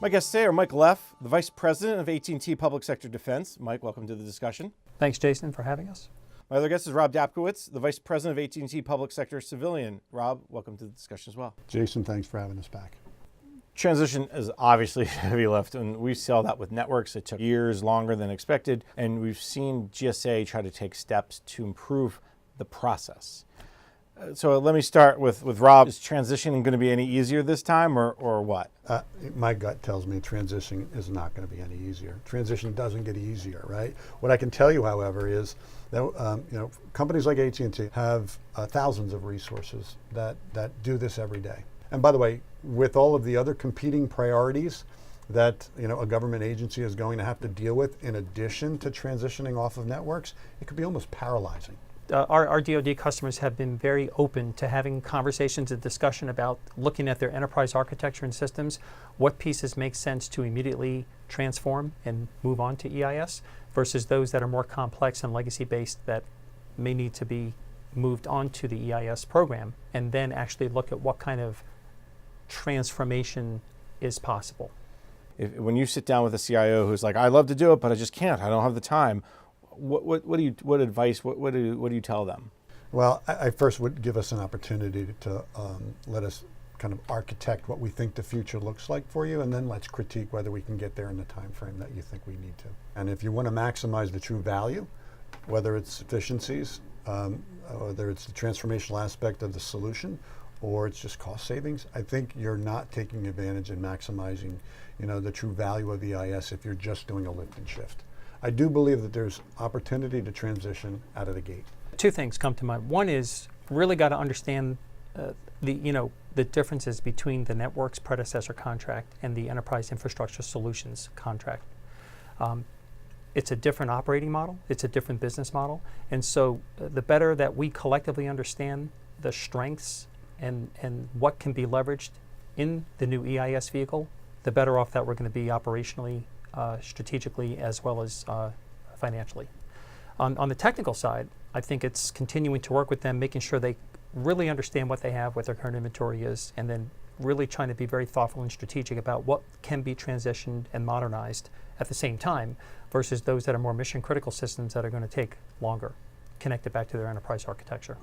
My guests today are Mike Leff, the Vice President of AT&T Public Sector Defense. Mike, welcome to the discussion. Thanks, Jason, for having us. My other guest is Rob Dapkowitz, the Vice President of AT&T Public Sector Civilian. Rob, welcome to the discussion as well. Jason, thanks for having us back. Transition is obviously heavy lift, and we saw that with networks. It took years longer than expected, and we've seen GSA try to take steps to improve the process. So let me start with Rob. Is transitioning going to be any easier this time, or what? My gut tells me transition is not going to be any easier. Transition doesn't get easier, right? What I can tell you, however, is that companies like AT&T have thousands of resources that do this every day. And by the way, with all of the other competing priorities that a government agency is going to have to deal with, in addition to transitioning off of networks, it could be almost paralyzing. Our DoD customers have been very open to having conversations and discussion about looking at their enterprise architecture and systems, what pieces make sense to immediately transform and move on to EIS versus those that are more complex and legacy-based that may need to be moved on to the EIS program, and then actually look at what kind of transformation is possible. When you sit down with a CIO who's like, "I'd love to do it, but I just can't. I don't have the time." What advice do you tell them? Well, I first would give us an opportunity to let us kind of architect what we think the future looks like for you, and then let's critique whether we can get there in the time frame that you think we need to. And if you want to maximize the true value, whether it's efficiencies, whether it's the transformational aspect of the solution, or it's just cost savings, I think you're not taking advantage and maximizing the true value of EIS if you're just doing a lift and shift. I do believe that there's opportunity to transition out of the gate. Two things come to mind. One is really got to understand the differences between the network's predecessor contract and the enterprise infrastructure solutions contract. It's a different operating model. It's a different business model. And so the better that we collectively understand the strengths and what can be leveraged in the new EIS vehicle, the better off that we're going to be operationally, strategically, as well as financially. On the technical side, I think it's continuing to work with them, making sure they really understand what they have, what their current inventory is, and then really trying to be very thoughtful and strategic about what can be transitioned and modernized at the same time versus those that are more mission critical systems that are going to take longer, connected back to their enterprise architecture.